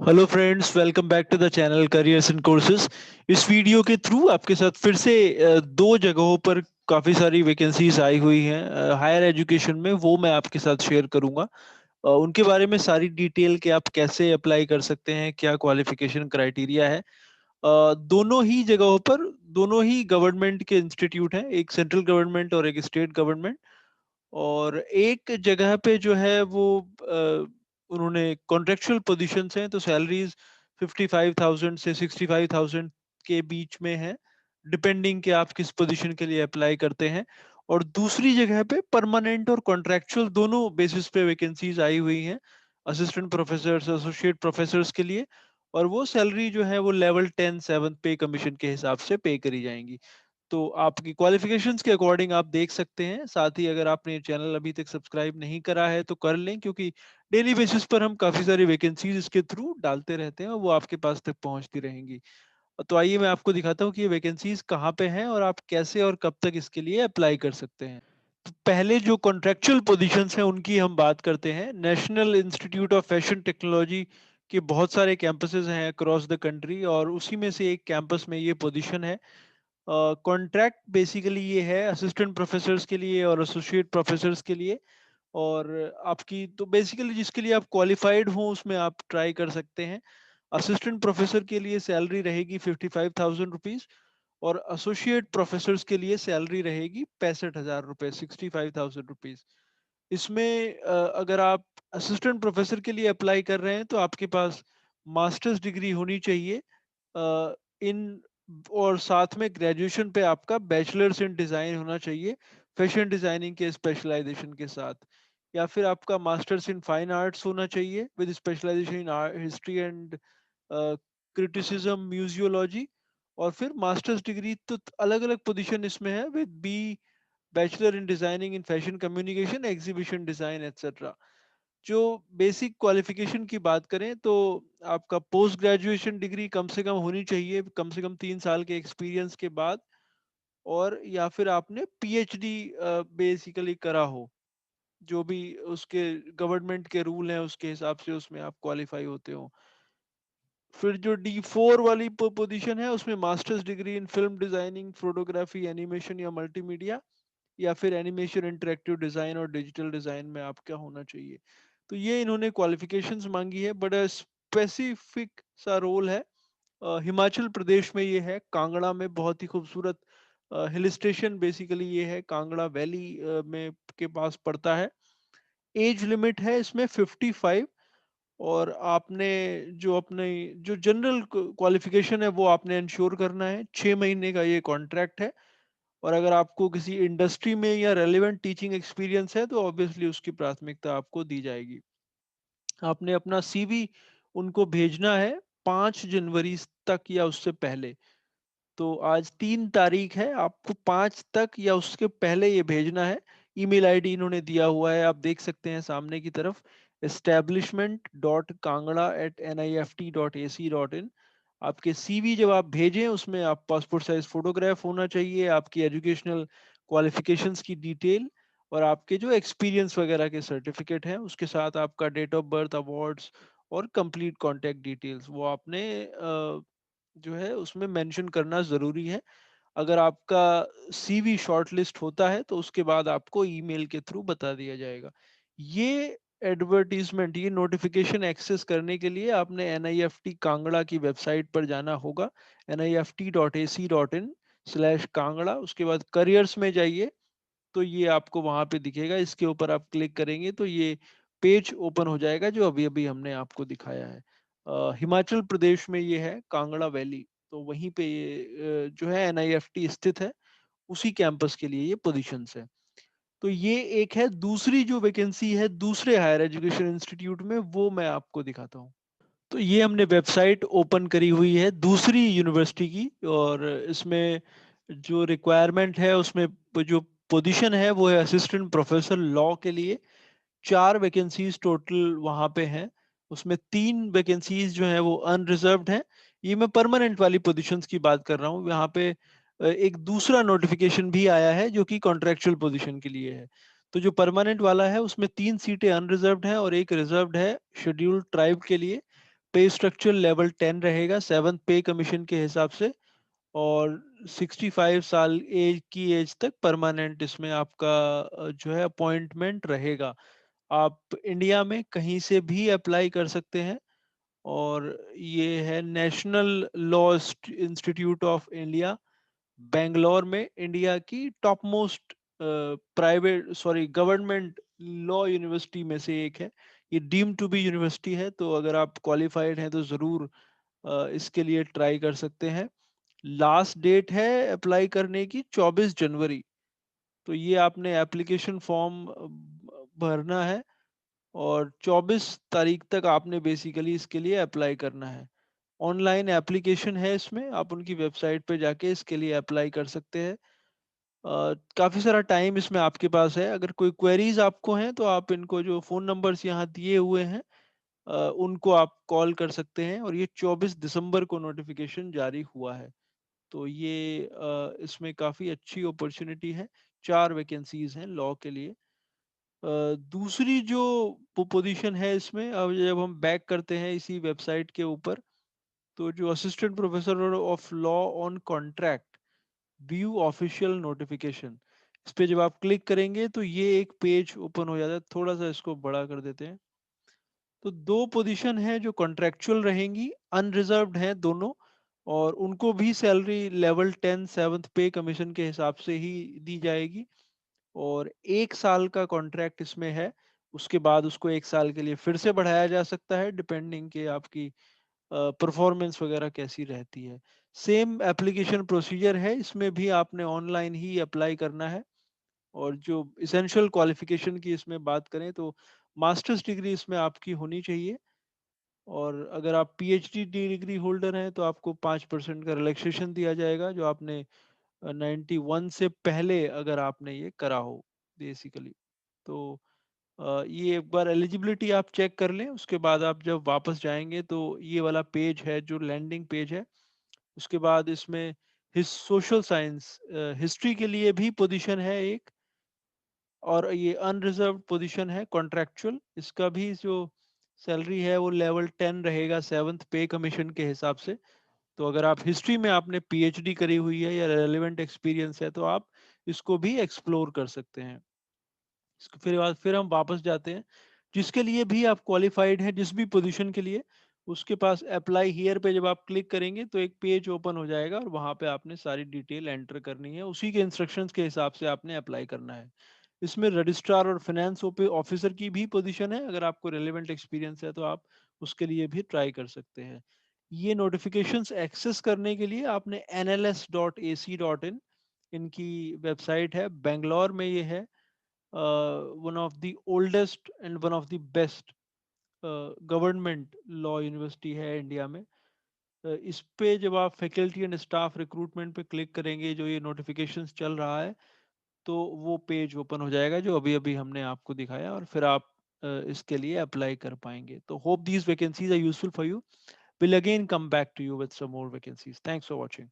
Hello friends, welcome back to the channel careers and courses. इस video के through आपके साथ फिर से दो जगहों पर काफ़ी सारी वैकेंसीज आई हुई हैं हायर एजुकेशन में, वो मैं आपके साथ शेयर करूंगा। उनके बारे में सारी डिटेल कि आप कैसे अप्लाई कर सकते हैं, क्या क्वालिफिकेशन क्राइटेरिया है। दोनों ही जगहों पर दोनों ही गवर्नमेंट के इंस्टीट्यूट हैं, एक सेंट्रल गवर्नमेंट और एक स्टेट गवर्नमेंट। और एक जगह पे जो है वो उन्होंने कॉन्ट्रेक्चुअल पोजीशंस हैं, तो सैलरीज 55,000 से 65,000 के बीच में है, डिपेंडिंग कि आप किस पोजीशन के लिए अप्लाई करते हैं। और दूसरी जगह पे परमानेंट और कॉन्ट्रेक्चुअल दोनों बेसिस पे वैकेंसीज आई हुई हैं, असिस्टेंट प्रोफेसर, एसोसिएट प्रोफेसर के लिए। और वो सैलरी जो है वो लेवल 10 7 पे कमीशन के हिसाब से पे करी जाएंगी। तो आपकी क्वालिफिकेशंस के अकॉर्डिंग आप देख सकते हैं। साथ ही अगर आपने चैनल अभी तक सब्सक्राइब नहीं करा है तो कर लें, क्योंकि डेली बेसिस पर हम काफ़ी सारी वैकेंसीज इसके थ्रू डालते रहते हैं और वो आपके पास तक पहुंचती रहेंगी। तो आइए मैं आपको दिखाता हूँ कि ये वैकेंसीज कहाँ पे हैं और आप कैसे और कब तक इसके लिए अप्लाई कर सकते हैं। तो पहले जो कॉन्ट्रेक्चुअल पोजीशंस हैं उनकी हम बात करते हैं। National institute of fashion technology के बहुत सारे कैंपसेस हैं अक्रॉस द कंट्री, और उसी में से एक कैंपस में ये पोजीशन है। कॉन्ट्रैक्ट बेसिकली ये है असिस्टेंट प्रोफेसर्स के लिए और एसोसिएट प्रोफेसर्स के लिए। और आपकी तो बेसिकली जिसके लिए आप क्वालिफाइड हो उसमें आप ट्राई कर सकते हैं। असिस्टेंट प्रोफेसर के लिए सैलरी रहेगी 55,000 रुपीज, और एसोसिएट प्रोफेसर्स के लिए सैलरी रहेगी 65,000 रुपये, 65,000 रुपीज। इसमें अगर आप असिस्टेंट प्रोफेसर के लिए अप्लाई कर रहे हैं तो आपके पास मास्टर्स डिग्री होनी चाहिए इन, और साथ में ग्रेजुएशन पे आपका बैचलर्स इन डिजाइन होना चाहिए, फैशन डिजाइनिंग के स्पेशलाइजेशन के साथ। या फिर आपका मास्टर्स इन फाइन आर्ट्स होना चाहिए with specialization in history and criticism museology. और फिर मास्टर्स डिग्री तो अलग अलग पोजीशन इसमें है, with B bachelor in designing in fashion communication, exhibition design etcetera. जो बेसिक क्वालिफिकेशन की बात करें तो आपका पोस्ट ग्रेजुएशन डिग्री कम से कम होनी चाहिए, कम से कम 3 साल के एक्सपीरियंस के बाद। और या फिर आपने पीएचडी बेसिकली करा हो, जो भी उसके गवर्नमेंट के रूल हैं उसके हिसाब से उसमें आप क्वालिफाई होते हो। फिर जो D4 वाली पोजीशन है उसमें masters degree in film designing, photography, animation या मल्टीमीडिया, या फिर एनिमेशन, इंटरेक्टिव डिजाइन और डिजिटल डिजाइन में आपका होना चाहिए। तो ये इन्होंने क्वालिफिकेशंस मांगी है, बड़ा स्पेसिफिक सा रोल है। हिमाचल प्रदेश में ये है, कांगड़ा में, बहुत ही खूबसूरत हिल स्टेशन बेसिकली ये है, कांगड़ा वैली में के पास पड़ता है। एज लिमिट है इसमें 55। और आपने जो अपने जो जनरल क्वालिफिकेशन है वो आपने इंश्योर करना है। 6 महीने का ये कॉन्ट्रैक्ट है। और अगर आपको किसी इंडस्ट्री में या रेलेवेंट टीचिंग एक्सपीरियंस है तो ऑब्वियसली उसकी प्राथमिकता आपको दी जाएगी। आपने अपना सीवी उनको भेजना है 5 जनवरी तक या उससे पहले। तो आज 3 तारीख है, आपको 5 तक या उसके पहले ये भेजना है। ईमेल आईडी इन्होंने दिया हुआ है, आप देख सकते हैं सामने की तरफ, establishment.kangla@nifty.ac.in। आपके सीवी जब आप भेजें उसमें आप पासपोर्ट साइज फोटोग्राफ होना चाहिए, आपकी एजुकेशनल क्वालिफिकेशंस की डिटेल, और आपके जो एक्सपीरियंस वगैरह के सर्टिफिकेट हैं उसके साथ आपका डेट ऑफ बर्थ, अवार्ड्स और कंप्लीट कांटेक्ट डिटेल्स वो आपने जो है उसमें मेंशन करना ज़रूरी है। अगर आपका सीवी शॉर्टलिस्ट होता है तो उसके बाद आपको ईमेल के थ्रू बता दिया जाएगा। ये एडवर्टीजमेंट, ये नोटिफिकेशन एक्सेस करने के लिए आपने NIFT कांगड़ा की वेबसाइट पर जाना होगा, nifty.ac.in/कांगड़ा। उसके बाद करियर्स में जाइए तो ये आपको वहां पे दिखेगा, इसके ऊपर आप क्लिक करेंगे तो ये पेज ओपन हो जाएगा जो अभी अभी हमने आपको दिखाया है। हिमाचल प्रदेश में ये है, कांगड़ा वैली। तो वहीं पे ये जो है NIFT स्थित है, उसी कैंपस के लिए ये पोजीशंस है। तो ये एक है। दूसरी जो वैकेंसी है दूसरे हायर एजुकेशन इंस्टीट्यूट में, वो मैं आपको दिखाता हूँ। तो ये हमने वेबसाइट ओपन करी हुई है दूसरी यूनिवर्सिटी की, और इसमें जो रिक्वायरमेंट है उसमें जो पोजीशन है वो है असिस्टेंट प्रोफेसर लॉ के लिए। 4 वैकेंसीज टोटल वहां पे हैं। उसमें 3 वैकेंसीज जो है वो अनरिजर्व्ड हैं। ये मैं परमानेंट वाली पोजीशंस की बात कर रहा हूँ। यहाँ पे एक दूसरा नोटिफिकेशन भी आया है जो कि कॉन्ट्रेक्चुअल पोजीशन के लिए है। तो जो परमानेंट वाला है उसमें 3 सीटें अनरिजर्व्ड हैं और एक रिजर्व्ड है शेड्यूल्ड ट्राइब के लिए। पे स्ट्रक्चर लेवल 10 रहेगा 7th पे कमीशन के हिसाब से, और 65 साल एज की एज तक परमानेंट इसमें आपका जो है अपॉइंटमेंट रहेगा। आप इंडिया में कहीं से भी अप्लाई कर सकते हैं, और ये है national law institute of India, Bangalore में, इंडिया की top most private sorry government law university में से एक है। ये डीम टू बी यूनिवर्सिटी है, तो अगर आप क्वालिफाइड हैं तो ज़रूर इसके लिए ट्राई कर सकते हैं। लास्ट डेट है अप्लाई करने की 24 जनवरी। तो ये आपने एप्लीकेशन फॉर्म भरना है, और 24 तारीख तक आपने बेसिकली इसके लिए अप्लाई करना है। ऑनलाइन एप्लीकेशन है इसमें, आप उनकी वेबसाइट पे जाके इसके लिए अप्लाई कर सकते हैं। काफ़ी सारा टाइम इसमें आपके पास है। अगर कोई क्वेरीज आपको हैं तो आप इनको जो फ़ोन नंबर्स यहाँ दिए हुए हैं उनको आप कॉल कर सकते हैं, और ये 24 दिसंबर को नोटिफिकेशन जारी हुआ है। तो ये इसमें काफ़ी अच्छी अपॉर्चुनिटी है। 4 वैकेंसीज हैं लॉ के लिए। दूसरी जो पोजीशन है इसमें, अब जब हम बैक करते हैं इसी वेबसाइट के ऊपर, तो जो assistant professor of law on contract, view official notification, इस पे जब आप क्लिक करेंगे तो ये एक पेज ओपन हो जाता है। थोड़ा सा इसको बड़ा कर देते हैं। तो दो पोजीशन है जो कॉन्ट्रेक्चुअल रहेंगी, अनरिजर्व्ड हैं दोनों, और उनको भी सैलरी लेवल 10 7th पे कमीशन के हिसाब से ही दी जाएगी। और 1 साल का कॉन्ट्रैक्ट इसमें है, उसके बाद उसको 1 साल के लिए फिर से बढ़ाया जा सकता है, डिपेंडिंग के आपकी परफॉर्मेंस वगैरह कैसी रहती है। सेम एप्लीकेशन प्रोसीजर है, इसमें भी आपने ऑनलाइन ही अप्लाई करना है। और जो इसेंशियल क्वालिफिकेशन की इसमें बात करें तो मास्टर्स डिग्री इसमें आपकी होनी चाहिए, और अगर आप पीएचडी डिग्री होल्डर हैं तो आपको 5% का रिलैक्सेशन दिया जाएगा, जो आपने 91 से पहले अगर आपने ये करा हो बेसिकली। तो ये एक बार एलिजिबिलिटी आप चेक कर लें, उसके बाद आप जब वापस जाएंगे तो ये वाला पेज है जो लैंडिंग पेज है। उसके बाद इसमें सोशल साइंस हिस्ट्री के लिए भी पोजीशन है एक, और ये अनरिजर्व्ड पोजीशन है कॉन्ट्रेक्चुअल, इसका भी जो सैलरी है वो लेवल 10 रहेगा 7th पे कमीशन के हिसाब से। तो अगर आप हिस्ट्री में आपने पीएचडी करी हुई है या रेलेवेंट एक्सपीरियंस है तो आप इसको भी एक्सप्लोर कर सकते हैं। इसके फिर हम वापस जाते हैं, जिसके लिए भी आप क्वालिफाइड हैं जिस भी पोजीशन के लिए, उसके पास अप्लाई हियर पे जब आप क्लिक करेंगे तो एक पेज ओपन हो जाएगा, और वहां पे आपने सारी डिटेल एंटर करनी है, उसी के इंस्ट्रक्शंस के हिसाब से आपने अप्लाई करना है। इसमें रजिस्ट्रार और फाइनेंस ऑफिसर की भी पोजीशन है, अगर आपको रेलेवेंट एक्सपीरियंस है तो आप उसके लिए भी ट्राई कर सकते हैं। ये नोटिफिकेशंस एक्सेस करने के लिए आपने nls.ac.in, इनकी वेबसाइट है, बेंगलोर में ये है, one of the oldest and one of the best government law university है इंडिया में। इस पे जब आप फैकल्टी एंड स्टाफ रिक्रूटमेंट पे क्लिक करेंगे, जो ये नोटिफिकेशंस चल रहा है, तो वो पेज ओपन हो जाएगा जो अभी अभी हमने आपको दिखाया, और फिर आप इसके लिए अप्लाई कर पाएंगे। तो hope these vacancies are useful for you. Will again come back to you with some more vacancies. Thanks for watching.